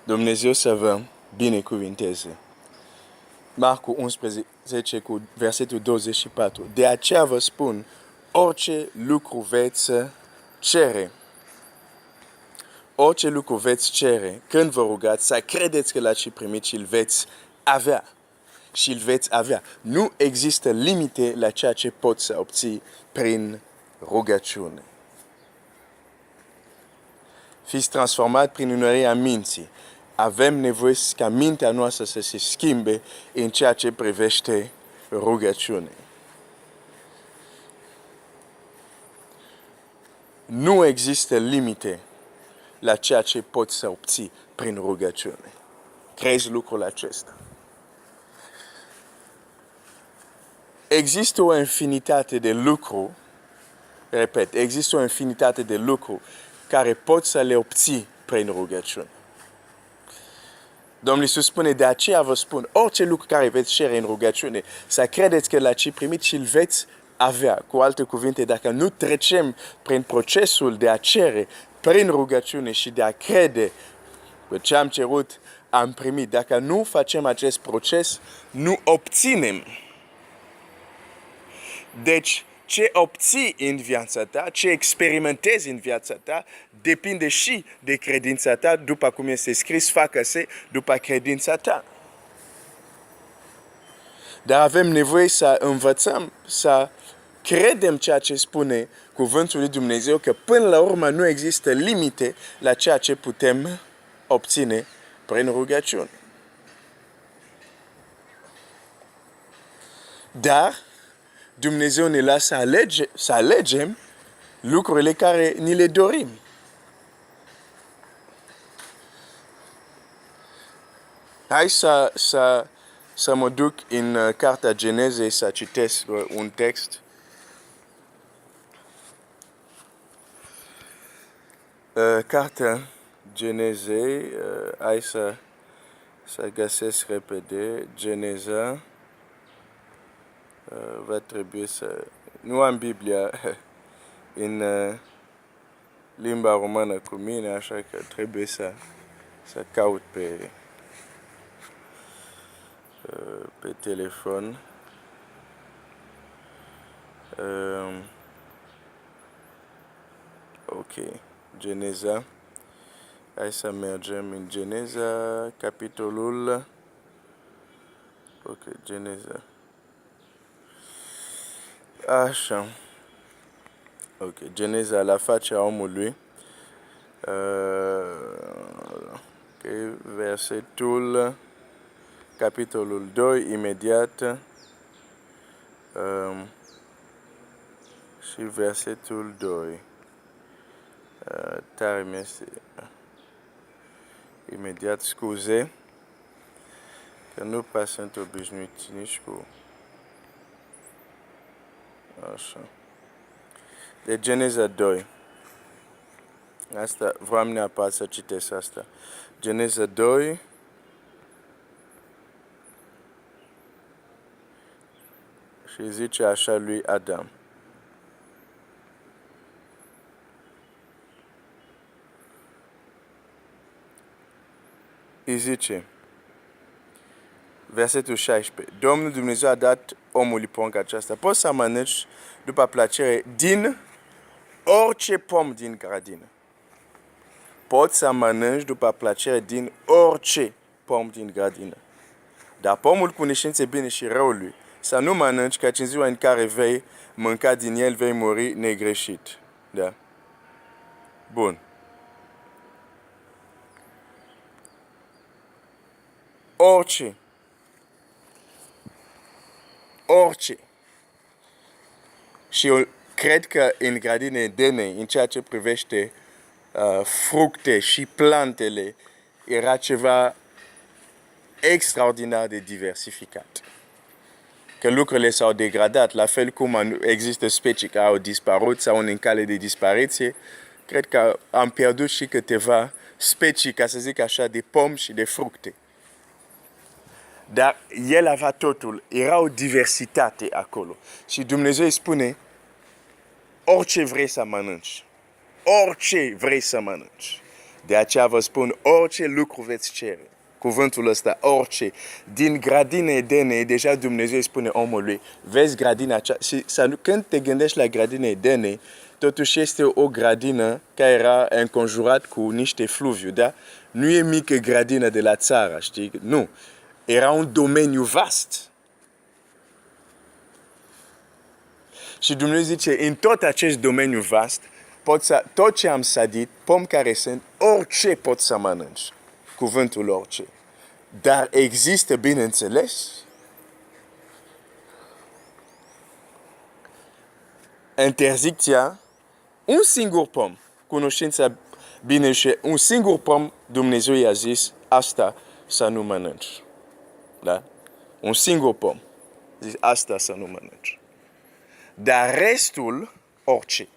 Dumnezeu să vă binecuvinteze. Marcu 11 cu versetul 24. De aceea vă spun, orice lucru veți cere, orice lucru veți cere, când vă rugați, să credeți că l-ați primit și îl veți avea. Și îl veți avea. Nu există limite la ceea ce poți să obții prin rugăciune. Fiți transformat prin unărirea minții. Avem nevoie ca mintea noastră să se schimbe în ceea ce privește rugăciune. Nu există limite la ceea ce poți să obții prin rugăciune. Crezi lucrul acesta? Există o infinitate de lucruri, repet, există o infinitate de lucruri care poți să le obții prin rugăciune. Domnul Iisus spune, de aceea vă spun, orice lucru care veți cere în rugăciune, să credeți că l-ați primit și îl veți avea. Cu alte cuvinte, dacă nu trecem prin procesul de a cere prin rugăciune și de a crede că ce am cerut am primit, dacă nu facem acest proces, nu obținem. Deci, ce obții în viața ta, ce experimentezi în viața ta, depinde și de credința ta, după cum este scris, facă-se după credința ta. Dar avem nevoie să învățăm, să credem ceea ce spune cuvântul lui Dumnezeu, că până la urmă nu există limite la ceea ce putem obține prin rugăciune. Dar Dumnezeu ne lasă să alegem lucrurile care ni le dorim. Hai să mă duc în Cartea Genezei să citesc un text. Cartea Genezei, hai să găsesc repede. Geneza, va trebui să... Nu am Biblia în limba română cu mine, așa că trebuie să caut pe telefon. Ok, Geneza. Hai să mergem în Geneza, capitolul... Ok, Geneza. Așa. Ok, Geneza, la facerea omului. Ok, versetul, capitolul 2, imediat. Și versetul 2. Tare mi-este imediat, scuze, că nu prea sunt obișnuit nici cu... Așa. De Geneza 2. Asta, vreau neapărat să citesc asta. Geneza 2. Și zice așa lui Adam. Îi zice, versetul 16, Domnul Dumnezeu a dat omului porunca aceasta, poți să mănânci după plăcere din orice pom din grădină. Poți să mănânci după plăcere din orice pom din grădină. Dar pomul cunoștinței bine și răului, să nu mănânci, căci în ziua în care vei mânca din el, vei muri negreșit. Da? Bun. Orice. Și eu cred că în grădina Edenei, în ceea ce privește fructe și plantele, era ceva extraordinar de diversificat. Că lucrurile s-au degradat, la fel cum există specii care au dispărut sau în cale de dispariție, cred că am pierdut și câteva specii, ca să zic așa, de pomi și de fructe. Dar el avea totul, era o diversitate acolo. Și Dumnezeu îi spune, orice vrei să mănânci, orice vrei să mănânci. De aceea vă spun, orice lucru veți cere, cuvântul ăsta, orice, din grădina Edene, deja Dumnezeu îi spune omului, vezi grădina aceea, și când te gândești la grădina Edene, totuși este o grădină care era înconjurat cu niște fluviu, da? Nu e mică grădină de la țară, știi? Nu. Era un domeniu vast. Și Dumnezeu zice, în tot acest domeniu vast, tot ce am sadit, pom care sunt, orice poți să mănânci. Cuvântul orice. Dar există, bineînțeles, interzicția, un singur pom, cunoștința bine și un singur pom, Dumnezeu i-a zis, asta să nu mănânci. Da? Un singur pom. Zis, asta să nu mănânci. Dar restul, orice.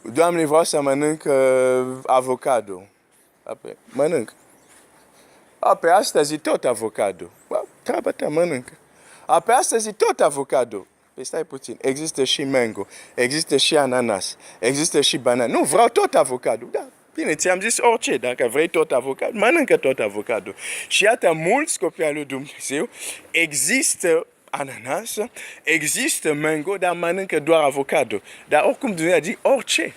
Doamne, vreau să mănânc avocado. Apoi, mănânc. Apoi astăzi tot avocado. Treaba ta, mănânc. Apoi astăzi tot avocado. Păi stai puțin, există și mango, există și ananas, există și banana. Nu, vreau tot avocado. Da, bine, ți-am zis orice, dacă vrei tot avocado, mănâncă tot avocado. Și iată, mulți copii al lui Dumnezeu, există ananas, există mango, dar mănâncă doar avocado. Dar oricum Dumnezeu a zis orice.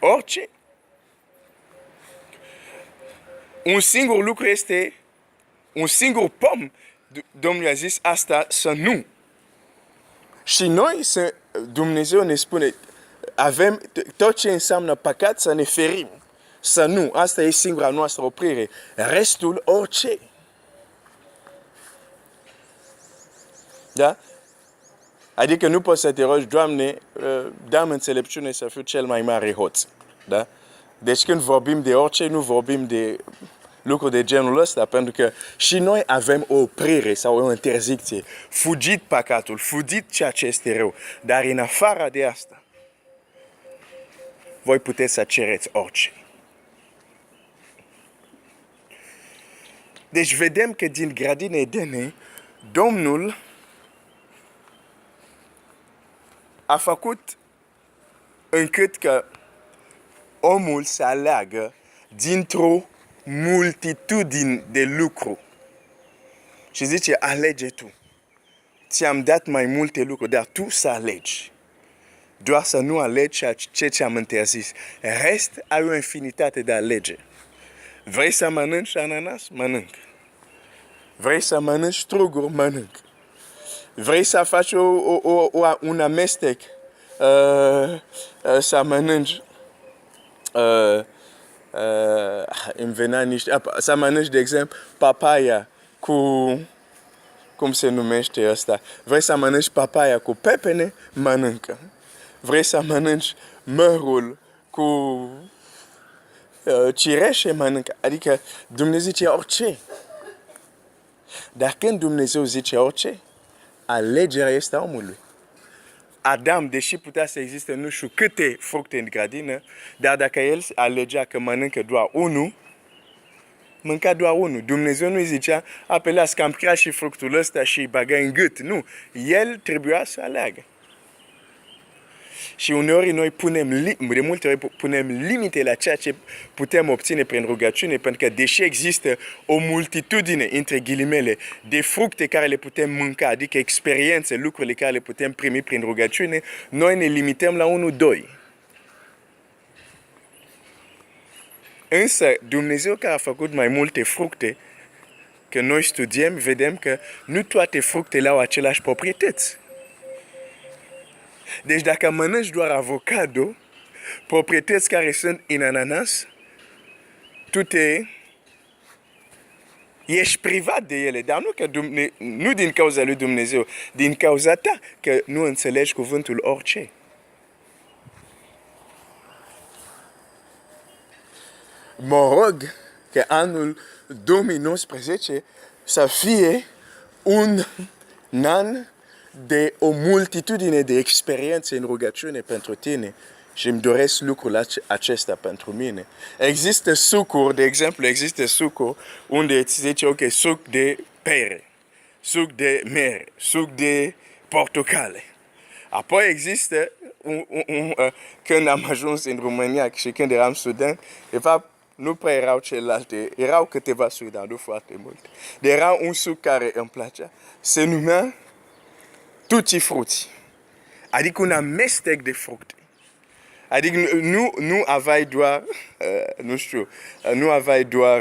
Orice. Un singur lucru este, un singur pom, Domnul a zis asta să nu. Și noi, Dumnezeu ne spune, avem tot ce înseamnă păcat să ne ferim. Să nu, asta e singura noastră oprire. Restul, orice. Da? Adică nu poți să te rogi, Doamne, dă-mi înțelepciune să fiu cel mai mare hoț. Da? Deci când vorbim de orice, nu vorbim de lucruri de genul ăsta, pentru că și noi avem o oprire sau o interzicție. Fugit păcatul, fugit ceea ce este rău. Dar în afara de asta, voi puteți să cereți orice. Deci vedem că din grădina Edene, Domnul a făcut încât că omul să aleagă dintr-o multitudine de lucruri. Și zice, alege tu. Ți-am dat mai multe lucruri, dar tu să alegi. Doar să nu alegi ce am interzis. Rest, ai o infinitate de alege. Vrei să mănânci ananas? Mănânc. Vrei să mănânci struguri? Mănânc. Vrei să faci un amestec? Să mănânci îmi venea niște... Să mănânci, de exemplu, papaya cu... Cum se numește ăsta? Vrei să mănânci papaya cu pepene? Mănâncă. Vrei să mănânci mărul cu cireșe? Mănâncă. Adică Dumnezeu zice orice. Dar când Dumnezeu zice orice, alegerea este a omului. Adam, deși putea să existe nu știu câte fructe în grădină, dar dacă el alegea că mănâncă doar unul, mânca doar unul. Dumnezeu nu-i zicea, apelați că am creat și fructul ăsta și îi bagă în gât. Nu, el trebuia să aleagă. Și uneori noi de multe ori punem limite la ceea ce putem obține prin rugăciune, pentru că deși există o multitudine, între ghilimele, de fructe care le putem mânca, adică experiențe, lucrurile care le putem primi prin rugăciune, noi ne limităm la 1-2. Însă Dumnezeu care a făcut mai multe fructe, că noi studiem, vedem că nu toate fructele au aceleași proprietăți. Deci dacă mănânci doar avocado, proprietăți care sunt în ananas, tu ești privat de ele, dar nu din cauza lui Dumnezeu, din cauza ta, că nu înțelegi cuvântul orice. Mă rog că anul 2019 să fie un an de o multitudine de experiențe în rugăciune pentru tine și îmi doresc lucrul acesta pentru mine. Există sucuri, de exemplu, există sucuri unde îți zice, ok, suc de pere, suc de mere, suc de portocale. Apoi există când am ajuns în România și când eram student, de fapt, nu prea erau celelalte, erau câteva sucuri, dar nu foarte multe. Dar era un suc care îmi plăcea, se numea Tutti Frutti, adică un amestec de fructe. Adică nu aveai doar, nu știu, nu aveai doar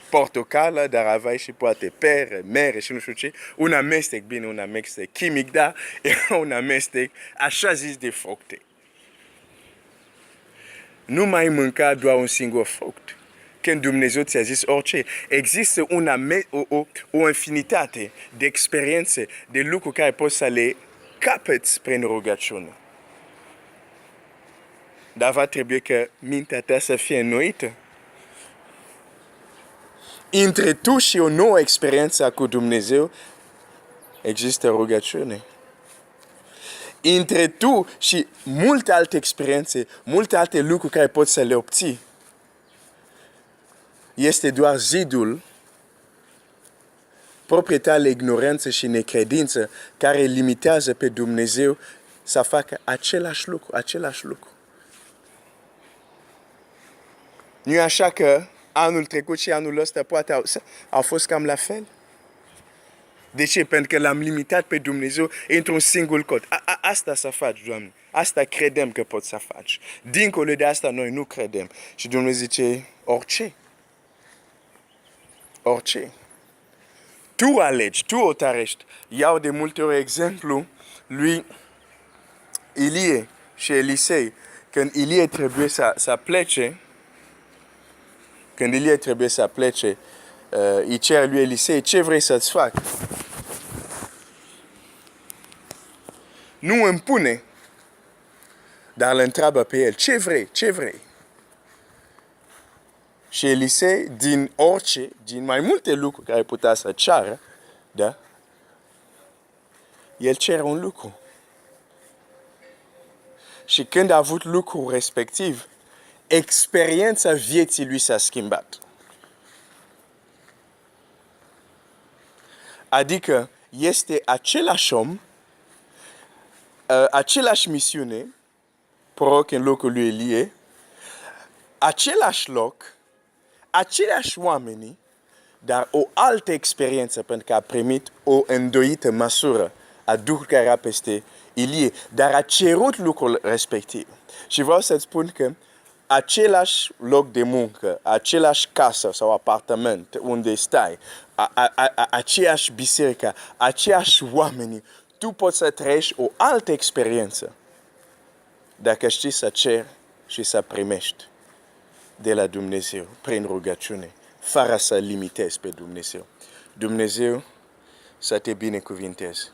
portocală, dar aveai și poate pere, mere și nu știu ce. Un amestec, bine, un amestec chimic, dar era un amestec așa zis de fructe. Nu mai mânca doar un singur fruct. Când Dumnezeu ți-a zis orice, există o infinitate de experiențe, de lucruri care poți să le capeți prin rugăciune. Dar va trebui că mintea ta să fie înnoită. Între tu și o nouă experiență cu Dumnezeu există rugăciune. Între tu și multe alte experiențe, multe alte lucruri care poți să le obții, este doar zidul, propria tale ignoranță și necredință care limitează pe Dumnezeu să facă același lucru. Nu e așa că anul trecut și anul ăsta poate au fost cam la fel? De ce? Pentru că l-am limitat pe Dumnezeu într-un singur cod. Asta să faci, Doamne. Asta credem că poți să faci. Dincolo de asta noi nu credem. Și Dumnezeu zice, orice. Orice. Tu alegi, tu o tarești. Iau de multe ori exemplu lui Ilie și Elisei. Când Ilie trebuie să plece, îi cer lui Elisei, ce vrei să-ți fac? Nu îmi pune, dar îl întreabă pe el, ce vrei? Și Elisei, din mai multe lucruri care putea să ceară, da? El cere un lucru. Și când a avut lucrul respectiv, experiența vieții lui s-a schimbat. Adică este același om, același misiune, proroc în locul lui Elie, același loc, aceleași oameni, dar o altă experiență, pentru că a primit o îndoită măsură a Duhului care era peste Ilie, dar a cerut lucrul respectiv. Și vreau să-ți spun că același loc de muncă, același casă sau apartament unde stai, aceeași biserică, aceiași oameni, tu poți să trăiești o altă experiență dacă știi să ceri și să primești de la Dumnezeu prin rugăciune, fără să limitezi pe Dumnezeu. Dumnezeu să te binecuvinteze.